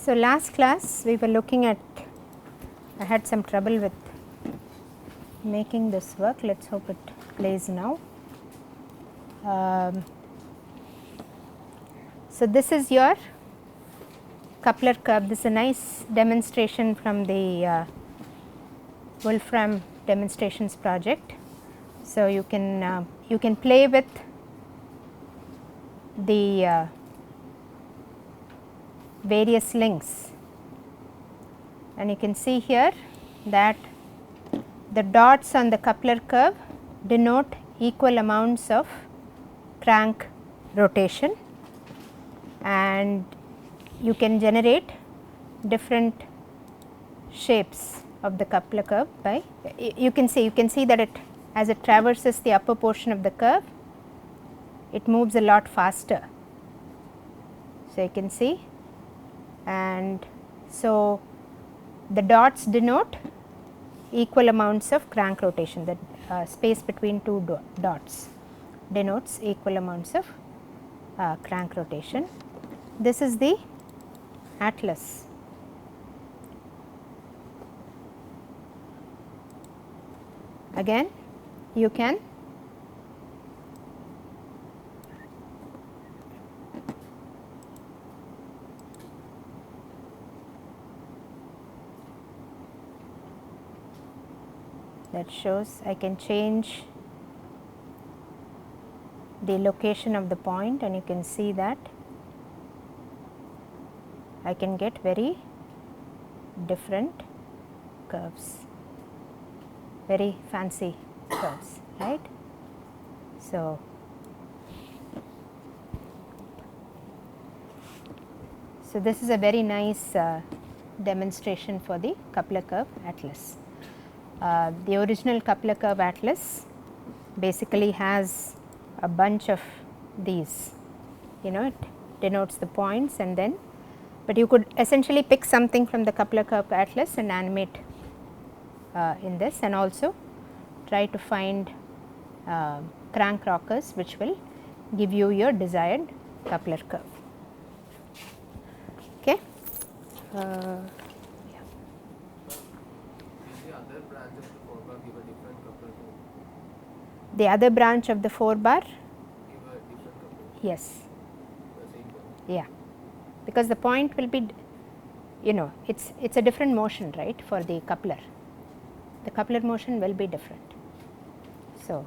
So, last class we were looking at, I had some trouble with making this work, let us hope it plays now. So, this is your coupler curve, this is a nice demonstration from the Wolfram demonstrations project. So, you can play with the various links, and you can see here that the dots on the coupler curve denote equal amounts of crank rotation, and you can generate different shapes of the coupler curve by you can see that it, as it traverses the upper portion of the curve, it moves a lot faster. So, you can see, and so the dots denote equal amounts of crank rotation, the space between two dots denotes equal amounts of crank rotation. This is the atlas. Again, you can that shows I can change the location of the point, and you can see that I can get very different curves, very fancy curves, right. So, this is a very nice demonstration for the coupler curve atlas. The original coupler curve atlas basically has a bunch of these, it denotes the points, and then, but you could essentially pick something from the coupler curve atlas and animate in this, and also try to find crank rockers which will give you your desired coupler curve. Okay. The other branch of the 4 bar, yes, yeah, because the point will be, it's a different motion, right, for the coupler. The coupler motion will be different. So,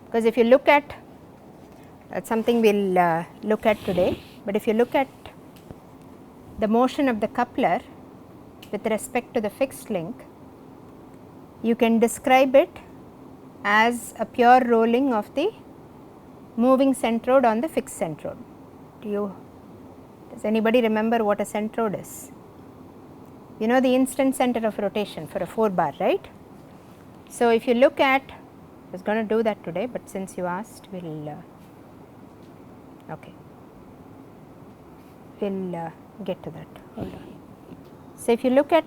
because if you look at, that's something we will look at today, but if you look at the motion of the coupler with respect to the fixed link, you can describe it as a pure rolling of the moving centrode on the fixed centrode. Does anybody remember what a centrode is? You know the instant center of rotation for a 4 bar, right? So, if you look at, I was going to do that today, but since you asked, we will get to that. Hold on. So, if you look at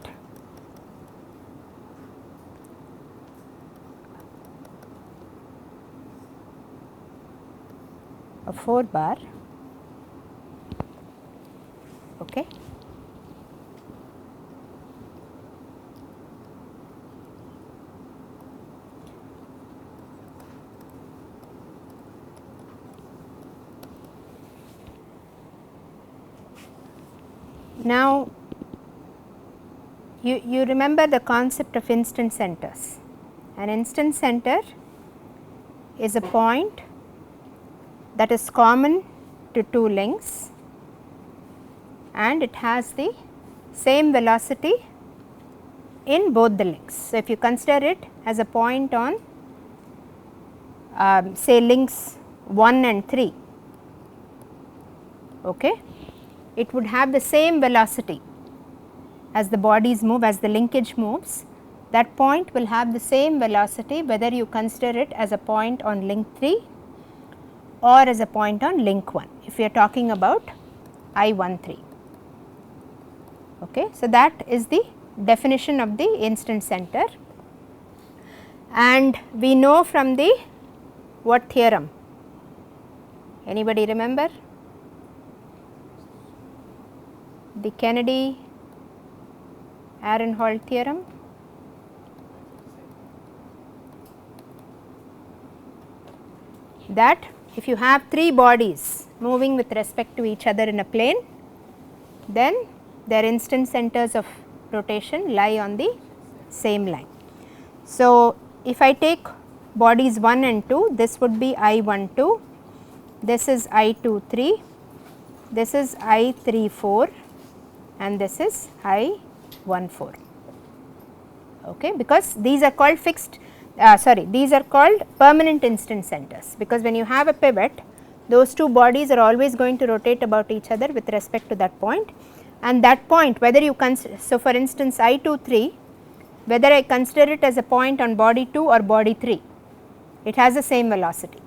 a 4 bar, okay. Now, you remember the concept of instant centers. An instant center is a point that is common to two links, and it has the same velocity in both the links. So, if you consider it as a point on say links 1 and 3, okay, it would have the same velocity as the bodies move, as the linkage moves. That point will have the same velocity whether you consider it as a point on link 3 or as a point on link 1, if we are talking about I13. Okay. So, that is the definition of the instant center, and we know from the what theorem? Anybody remember? the Kennedy Aaron-Hall theorem. That if you have three bodies moving with respect to each other in a plane, then their instant centers of rotation lie on the same line. So, if I take bodies 1 and 2, this would be I12, this is I23, this is I34 and this is I14, okay, because these are called fixed these are called permanent instant centers, because when you have a pivot, those two bodies are always going to rotate about each other with respect to that point, and that point whether you consider, so for instance I23, whether I consider it as a point on body 2 or body 3, it has the same velocity,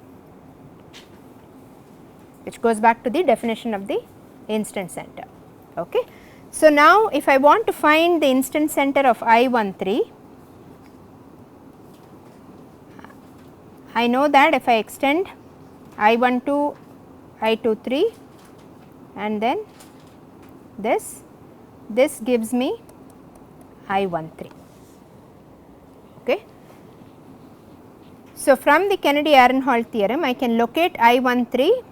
which goes back to the definition of the instant center. Okay. So, now if I want to find the instant center of I13, I know that if I extend I12, I23 and then this gives me I13. Okay. So, from the Kennedy Aaron-Hall theorem, I can locate I13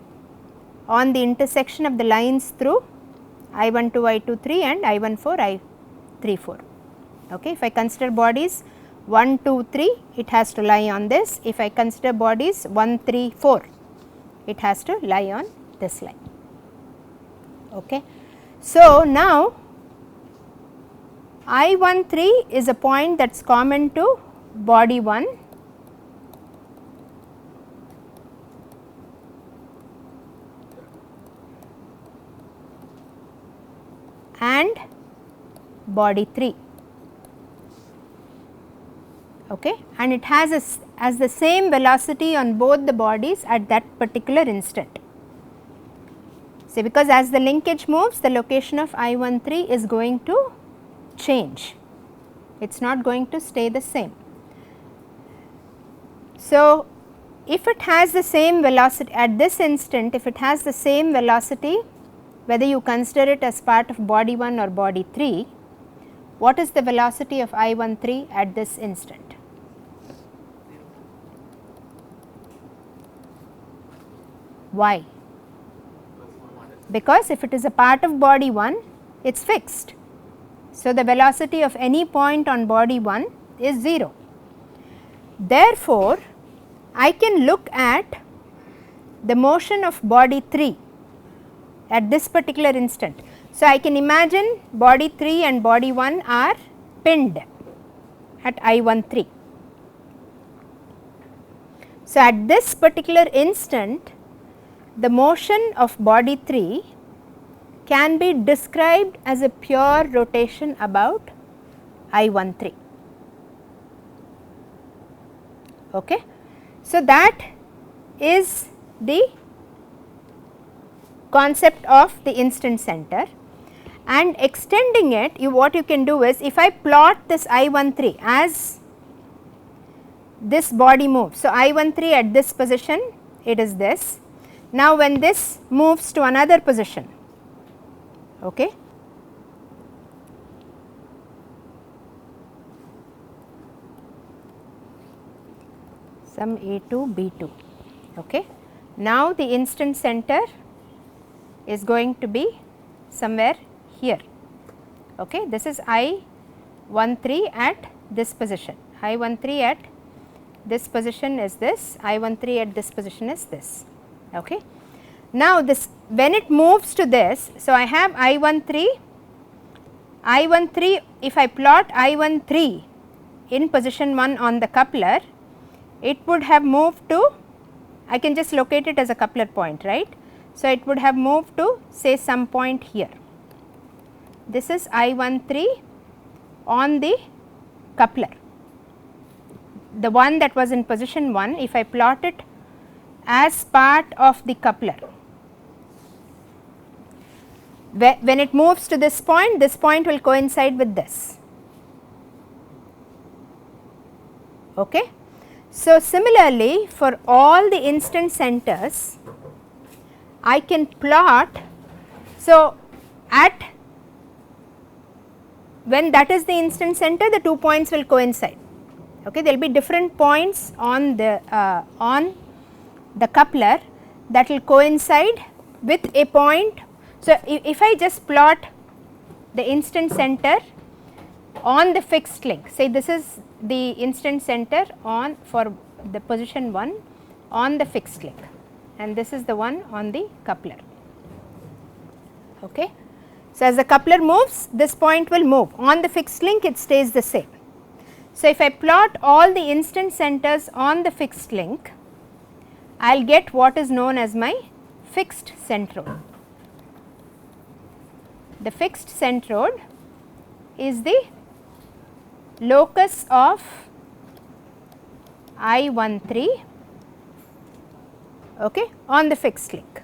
on the intersection of the lines through I12, I23 and I14, I34. Okay. If I consider bodies 1, 2, 3, it has to lie on this. If I consider bodies 1, 3, 4, it has to lie on this line. Okay. So, now I13 is a point that is common to body 1 and body 3, okay, and it has as the same velocity on both the bodies at that particular instant. See, because as the linkage moves, the location of I13 is going to change, it is not going to stay the same. So, if it has the same velocity at this instant, if it has the same velocity whether you consider it as part of body 1 or body 3, what is the velocity of I13 at this instant? Why? Because if it is a part of body 1, it is fixed. So, the velocity of any point on body 1 is 0. Therefore, I can look at the motion of body 3 at this particular instant. So, I can imagine body 3 and body 1 are pinned at I13. So, at this particular instant, the motion of body 3 can be described as a pure rotation about I13. Okay. So, that is the concept of the instant center, and extending it, what you can do is, if I plot this I13 as this body moves. So, I13 at this position, it is this. Now, when this moves to another position, okay, some A2, B2, okay. Now, the instant center is going to be somewhere here, okay. This is I13 at this position, I13 at this position is this, I13 at this position is this, okay. Now, this when it moves to this, so I have I13, if I plot I13 in position 1 on the coupler, it would have moved to, I can just locate it as a coupler point, right. So, it would have moved to say some point here. This is I13 on the coupler, the one that was in position 1, if I plot it as part of the coupler. When it moves to this point will coincide with this. Okay. So, similarly, for all the instant centers, I can plot. So, at when that is the instant center, the 2 points will coincide. Okay, there will be different points on the coupler that will coincide with a point. So, if I just plot the instant center on the fixed link, say this is the instant center on for the position 1 on the fixed link, and this is the one on the coupler. Okay. So, as the coupler moves, this point will move. On the fixed link, it stays the same. So, if I plot all the instant centers on the fixed link, I will get what is known as my fixed centroid. The fixed centroid is the locus of I13, okay, on the fixed link.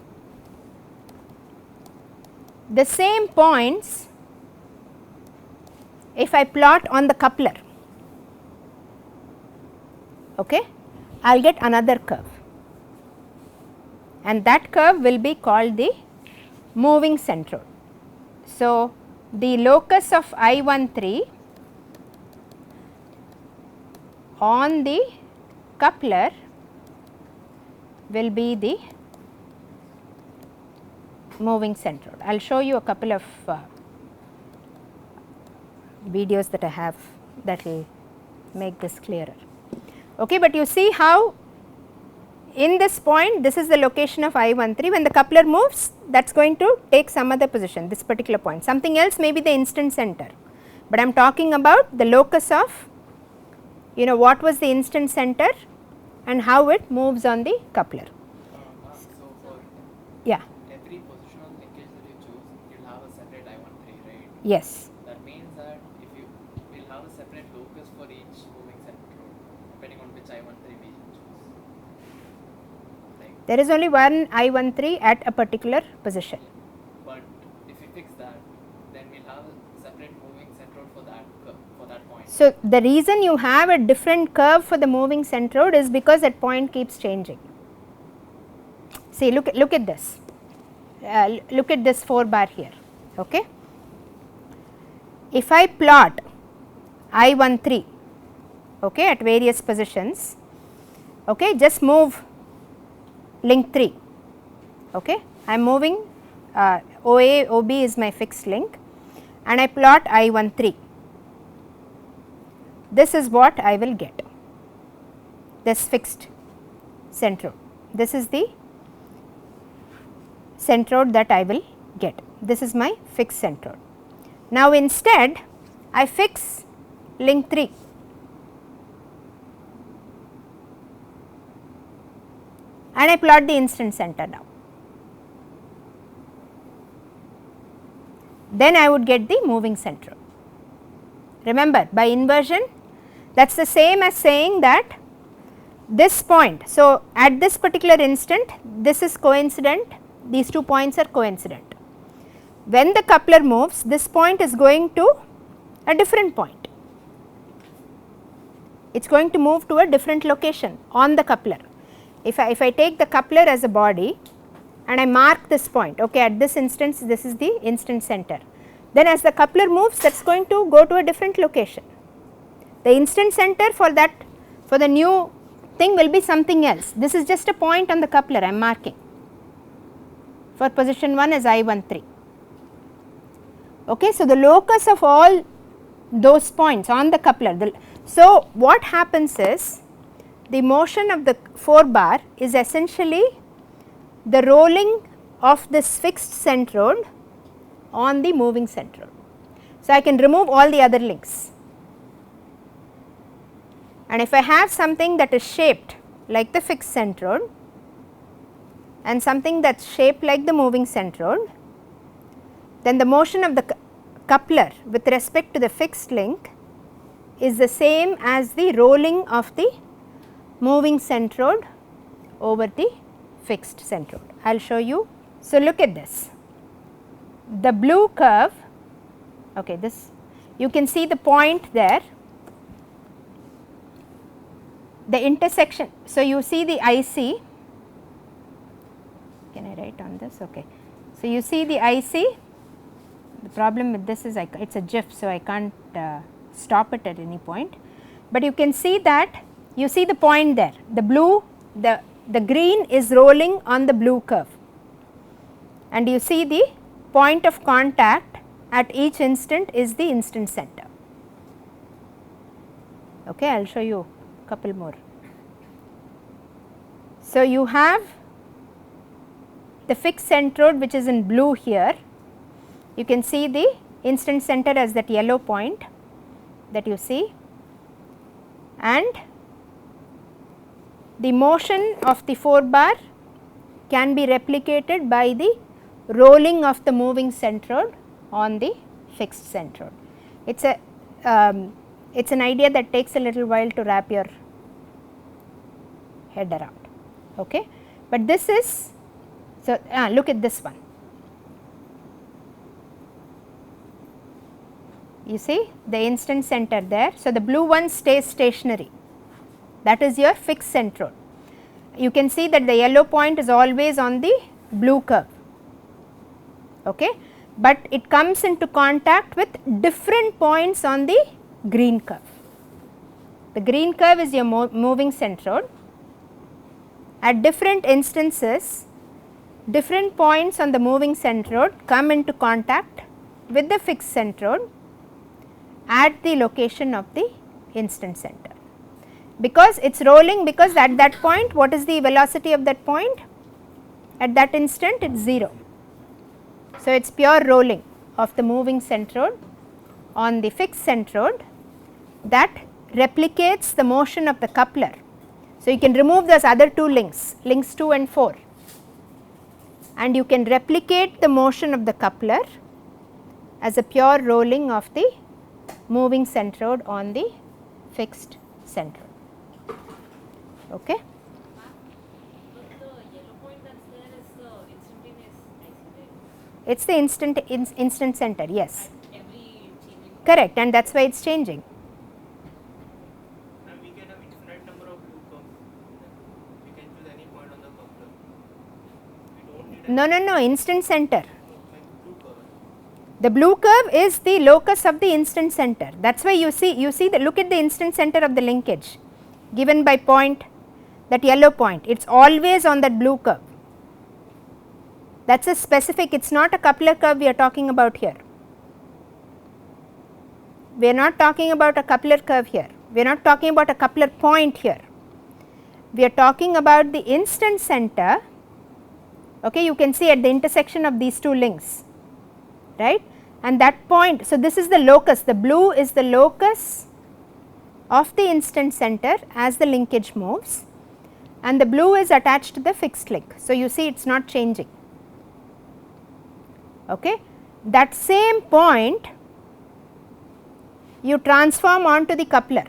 The same points if I plot on the coupler, okay, I will get another curve, and that curve will be called the moving centroid. So, the locus of I13 on the coupler will be the moving centroid. I will show you a couple of videos that I have that will make this clearer. Okay, but you see how in this point, this is the location of I13. When the coupler moves, that is going to take some other position, this particular point. Something else may be the instant center, but I am talking about the locus of, you know, what was the instant center and how it moves on the coupler. So for yeah. every positional linkage that you choose, you will have a separate I13, right? Yes. That means that if you will have a separate locus for each moving centroid, depending on which I13 we choose. Like, there is only one I13 at a particular position. but if you fix that, then we'll have a separate moving centroid for that point. So, the reason you have a different curve for the moving centroid is because that point keeps changing. See, look at this, look at this 4 bar here. Okay. If I plot I13, okay, at various positions, okay, just move link 3, okay, I am moving OA, OB is my fixed link, and I plot I13. This is what I will get, this fixed centroid. This is the centroid that I will get. This is my fixed centroid. Now, instead I fix link 3. And I plot the instant center now. Then I would get the moving centroid. Remember, by inversion, that is the same as saying that this point. So, at this particular instant, this is coincident, these 2 points are coincident. When the coupler moves, this point is going to a different point. It is going to move to a different location on the coupler. If I take the coupler as a body and I mark this point, okay, at this instance, this is the instant center. Then as the coupler moves, that is going to go to a different location. The instant center for that, for the new thing will be something else. This is just a point on the coupler I am marking. For position 1 is I13. Okay, so the locus of all those points on the coupler. So what happens is, the motion of the 4 bar is essentially the rolling of this fixed centroid on the moving centroid. So I can remove all the other links, and if I have something that is shaped like the fixed centroid and something that is shaped like the moving centroid, then the motion of the coupler with respect to the fixed link is the same as the rolling of the moving centroid over the fixed centroid. I will show you. So, look at this, the blue curve, okay, this you can see the point there, the intersection. So, you see the IC, can I write on this? Okay. So, you see the IC, The problem with this is it's a GIF, so I can't stop it at any point, but you can see that you see the point there, the blue, the green is rolling on the blue curve, and you see the point of contact at each instant is the instant center. Okay, I will show you a couple more. So, you have the fixed centroid which is in blue here, you can see the instant center as that yellow point that you see, and the motion of the 4 bar can be replicated by the rolling of the moving centroid on the fixed centroid. It's an idea that takes a little while to wrap your head around. Okay, but this is, so look at this one. You see the instant center there. So, the blue one stays stationary, that is your fixed centroid. You can see that the yellow point is always on the blue curve, okay, but it comes into contact with different points on the green curve. The green curve is your moving centroid. At different instances, different points on the moving centroid come into contact with the fixed centroid at the location of the instant center, because it is rolling, because at that point what is the velocity of that point? At that instant it is 0. So, it is pure rolling of the moving centroid on the fixed centroid that replicates the motion of the coupler. So, you can remove those other 2 links, links 2 and 4, and you can replicate the motion of the coupler as a pure rolling of the moving centroid on the fixed centroid. Okay. It's the instant center, yes. Correct, and that's why it's changing. And we can have infinite number of blue curves. We can choose any point on the coupler. We don't need No, instant center. blue curve. The blue curve is the locus of the instant center. That's why you see the, look at the instant center of the linkage given by point, that yellow point. It's always on that blue curve. That's a specific, it's not a coupler curve we are talking about here. We are not talking about a coupler curve here. We are not talking about a coupler point here. We are talking about the instant center. Okay, you can see at the intersection of these 2 links, right? And that point, so this is the locus, the blue is the locus of the instant center as the linkage moves, and the blue is attached to the fixed link. So, you see it is not changing. Okay. That same point you transform onto the coupler.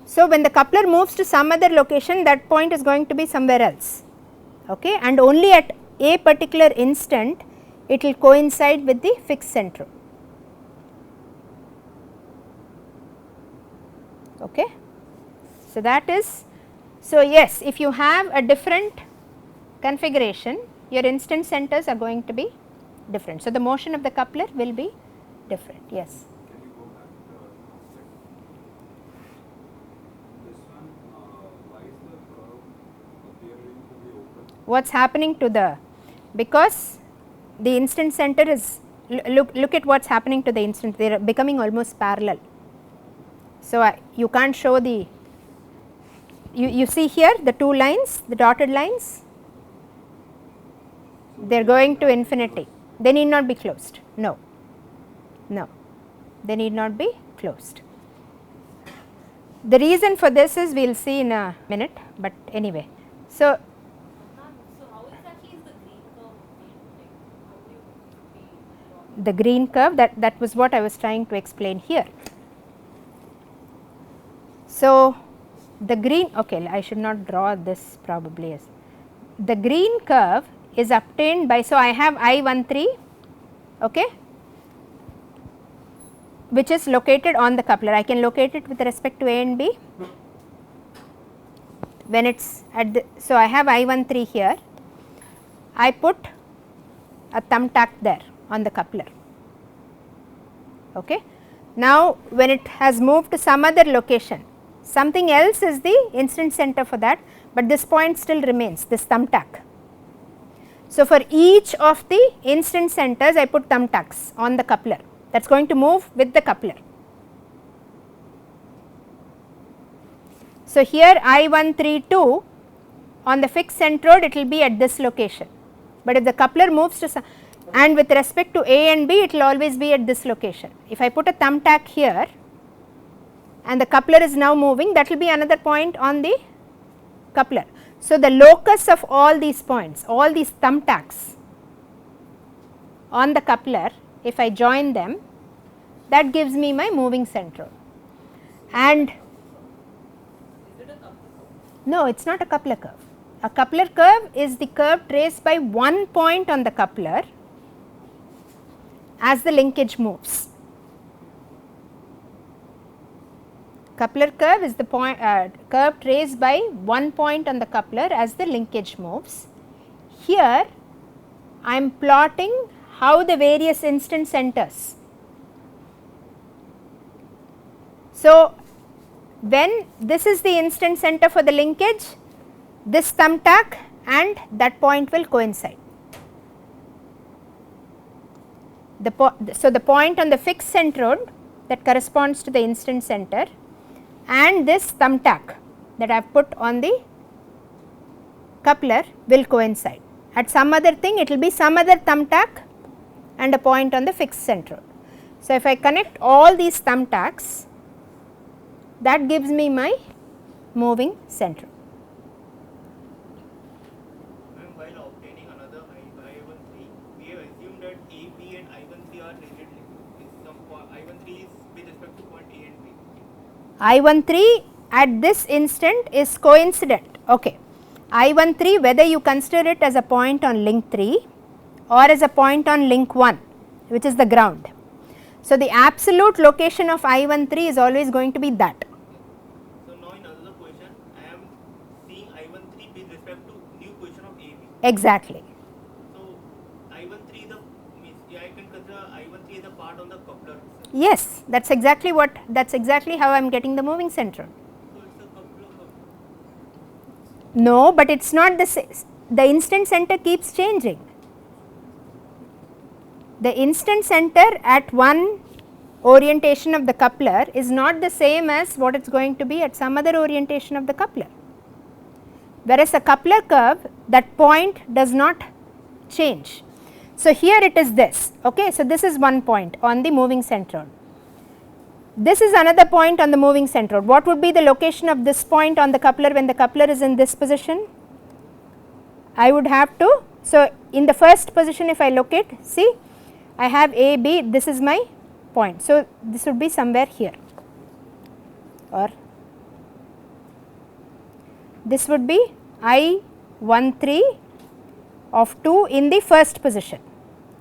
So, when the coupler moves to some other location, that point is going to be somewhere else, okay, and only at a particular instant it will coincide with the fixed centroid. Okay. So, that is, so yes, if you have a different configuration, your instant centers are going to be different. So, the motion of the coupler will be different, yes. Can you go back this one, why is the curve appearing to be open? What is happening to the, because the instant center is, look at what is happening to the instant, they are becoming almost parallel. So, you can't show the, you see here the 2 lines, the dotted lines, they are going to infinity, they need not be closed, no, they need not be closed. The reason for this is we will see in a minute, but anyway. So, how exactly is the green curve made? How do you the green curve, that was what I was trying to explain here. So, the green, okay, I should not draw this probably as, the green curve is obtained by, so I have I13, okay, which is located on the coupler. I can locate it with respect to A and B when it is at the, so I have I13 here, I put a thumbtack there on the coupler. Okay. Now, when it has moved to some other location, something else is the instance center for that, but this point still remains, this thumbtack. So, for each of the instance centers I put thumbtacks on the coupler, that is going to move with the coupler. So, here I132 on the fixed centroid it will be at this location, but if the coupler moves to some, and with respect to A and B it will always be at this location. If I put a thumbtack here and the coupler is now moving, that will be another point on the coupler. So, the locus of all these points, all these thumbtacks on the coupler, if I join them, that gives me my moving centroid. And Is it a coupler? no, it is not a coupler curve. A coupler curve is the curve traced by one point on the coupler as the linkage moves. Coupler curve is the point curve traced by one point on the coupler as the linkage moves. Here I am plotting how the various instance centers. So, when this is the instance center for the linkage, this thumbtack and that point will coincide. So, the point on the fixed centroid that corresponds to the instance center and this thumbtack that I have put on the coupler will coincide. At some other thing it will be some other thumbtack and a point on the fixed centroid. So, if I connect all these thumbtacks, that gives me my moving centroid. While obtaining another I13, we have assumed that A, B and I13 are related. I13 is with respect to point A and B. I13 at this instant is coincident. Okay. I13 whether you consider it as a point on link 3 or as a point on link 1, which is the ground. So, the absolute location of I13 is always going to be that. So now in another question, I am seeing I13 with respect to new position of AB. Exactly. So I13 the means I can consider I13 as a part on the coupler itself. Yes, that is exactly how I am getting the moving centroid. So it's a coupler coupler. No, but it is not the instant center keeps changing. The instant center at one orientation of the coupler is not the same as what it is going to be at some other orientation of the coupler. Whereas a coupler curve, that point does not change. So, here it is this. Okay. So, this is one point on the moving centroid. This is another point on the moving centroid. What would be the location of this point on the coupler when the coupler is in this position? I would have to, so in the first position if I locate, see I have A, B, this is my point. So, this would be somewhere here, or this would be I13 of 2 in the first position,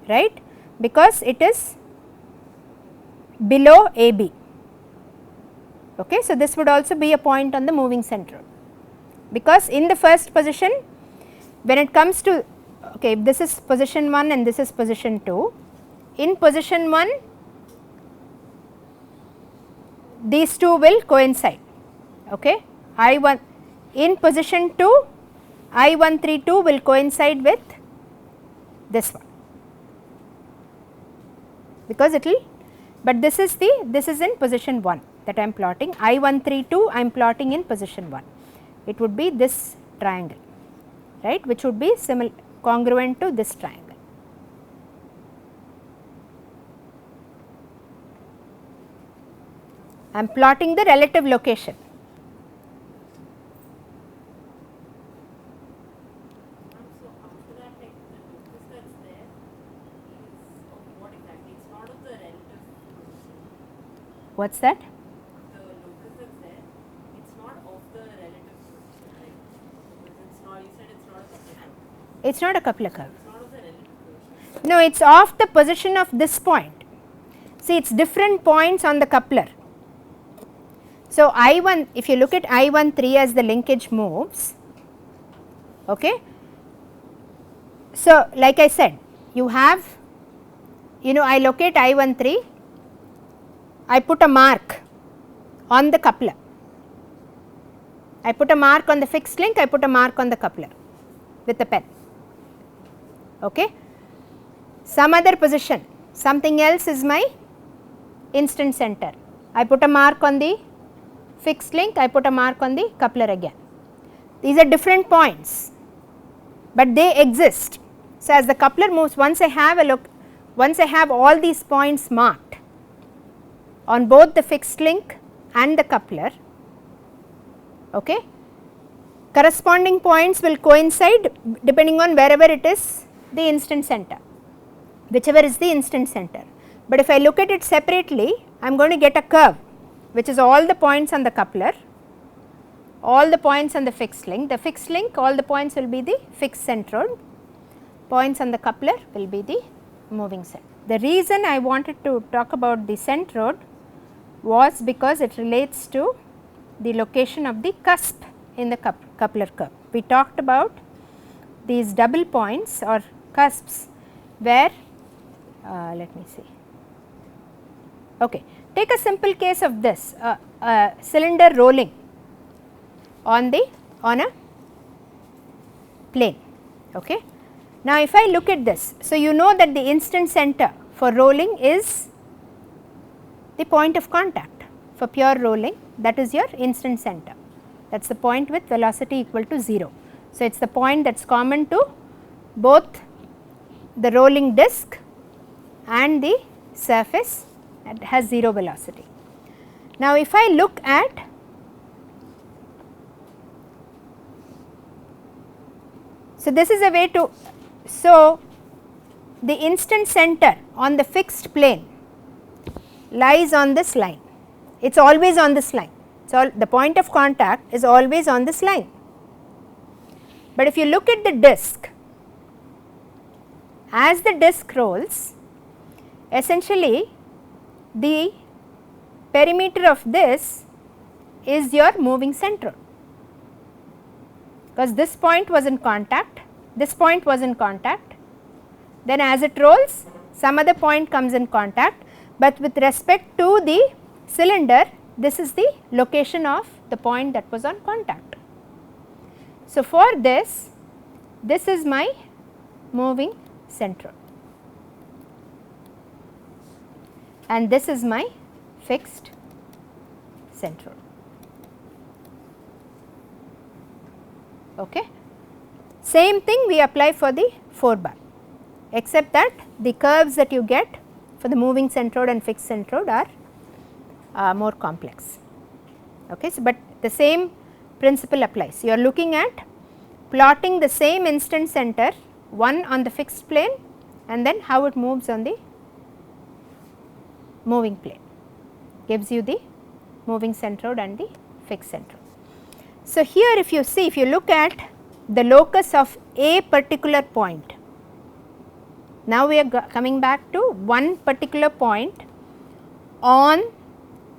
right, because it is below AB. Okay. So, this would also be a point on the moving centroid, because in the first position when it comes to, okay, if this is position 1 and this is position 2, in position 1 these two will coincide. Okay. I1 in position 2 I132 will coincide with this one, because it will, but this is in position 1 that I am plotting. I132 I am plotting in position 1, it would be this triangle, right, which would be similar congruent to this triangle. I am plotting the relative location. So after that, like the locus that's there is of what exactly? It's not of the relative position. What's that? The locus that's there, it's not of the relative position, right? Because it's not, you said it's not a coupler curve. It is not a coupler curve. It's not of the relative position. No, it is of the position of this point. See, it is different points on the coupler. So, I1, if you look at I13 as the linkage moves, okay. So, like I said, you have, I locate I13, I put a mark on the coupler, I put a mark on the fixed link, I put a mark on the coupler with a pen. Okay. Some other position, something else is my instant center. I put a mark on the fixed link, I put a mark on the coupler again. These are different points, but they exist. So, as the coupler moves, once I have all these points marked on both the fixed link and the coupler, okay, corresponding points will coincide depending on wherever it is the instant center, whichever is the instant center. But if I look at it separately, I am going to get a curve which is all the points on the coupler, all the points on the fixed link, all the points will be the fixed centroid, points on the coupler will be the moving centroid. The reason I wanted to talk about the centroid was because it relates to the location of the cusp in the coupler curve. We talked about these double points or cusps where, let me see, okay, take a simple case of this, cylinder rolling on a plane. Okay. Now, if I look at this, so you know that the instant center for rolling is the point of contact. For pure rolling, that is your instant center, that is the point with velocity equal to 0. So, it is the point that is common to both the rolling disc and the surface that has 0 velocity. Now, if I look at so this is a way to, so the instant center on the fixed plane lies on this line, it is always on this line. So, the point of contact is always on this line. But if you look at the disc, as the disc rolls, essentially the perimeter of this is your moving centroid, because this point was in contact, this point was in contact, then as it rolls some other point comes in contact, but with respect to the cylinder, this is the location of the point that was on contact. So, for this is my moving centroid and this is my fixed centroid. Okay. Same thing we apply for the 4 bar, except that the curves that you get for the moving centroid and fixed centroid are more complex. Okay. So, but the same principle applies. You are looking at plotting the same instant center, one on the fixed plane and then how it moves on the moving plane, gives you the moving centroid and the fixed centroid. So, here if you see, if you look at the locus of a particular point, now we are coming back to one particular point on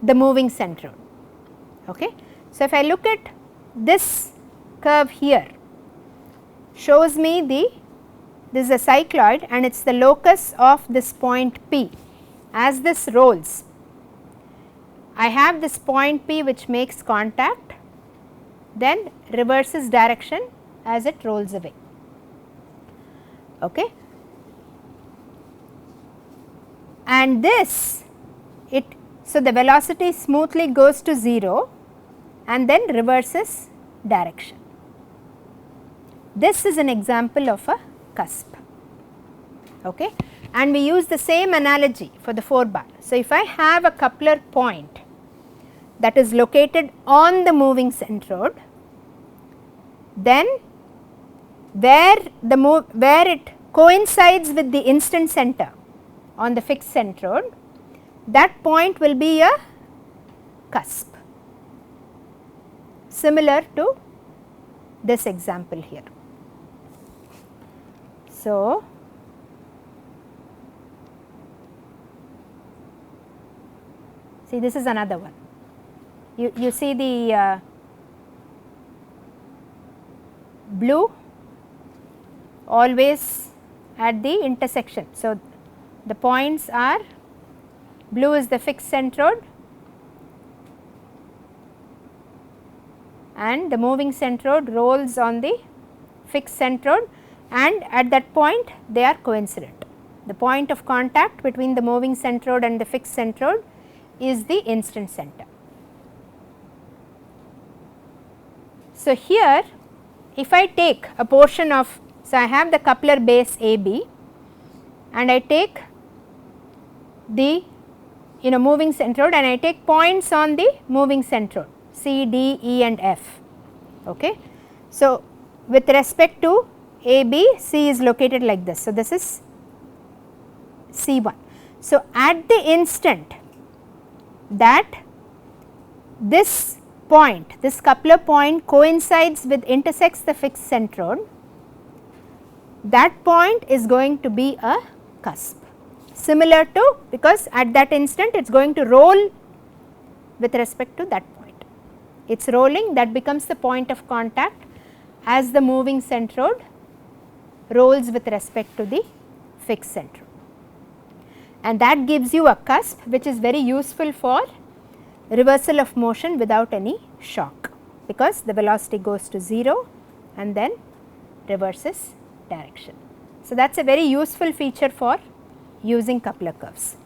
the moving centroid. Okay. So, if I look at this curve here, shows me this is a cycloid and it is the locus of this point P. As this rolls, I have this point P which makes contact, then reverses direction as it rolls away. Okay. And this, so the velocity smoothly goes to 0 and then reverses direction. This is an example of a cusp. Okay. And we use the same analogy for the 4 bar. So, if I have a coupler point that is located on the moving centroid, then where it coincides with the instant center on the fixed centroid, that point will be a cusp, similar to this example here. So, see, this is another one. You see the blue always at the intersection. So, the points are blue is the fixed centroid and the moving centroid rolls on the fixed centroid, and at that point they are coincident. The point of contact between the moving centroid and the fixed centroid is the instant center. So, here if I take a portion of, so I have the coupler base AB and I take the moving centroid and I take points on the moving centroid C, D, E and F. Okay. So, with respect to AB, C is located like this. So, this is C1. So, at the instant that this point, this coupler point coincides with intersects the fixed centroid, that point is going to be a cusp, similar to, because at that instant it is going to roll with respect to that point. It is rolling, that becomes the point of contact as the moving centroid rolls with respect to the fixed centroid, and that gives you a cusp which is very useful for reversal of motion without any shock, because the velocity goes to 0 and then reverses direction. So, that is a very useful feature for using coupler curves.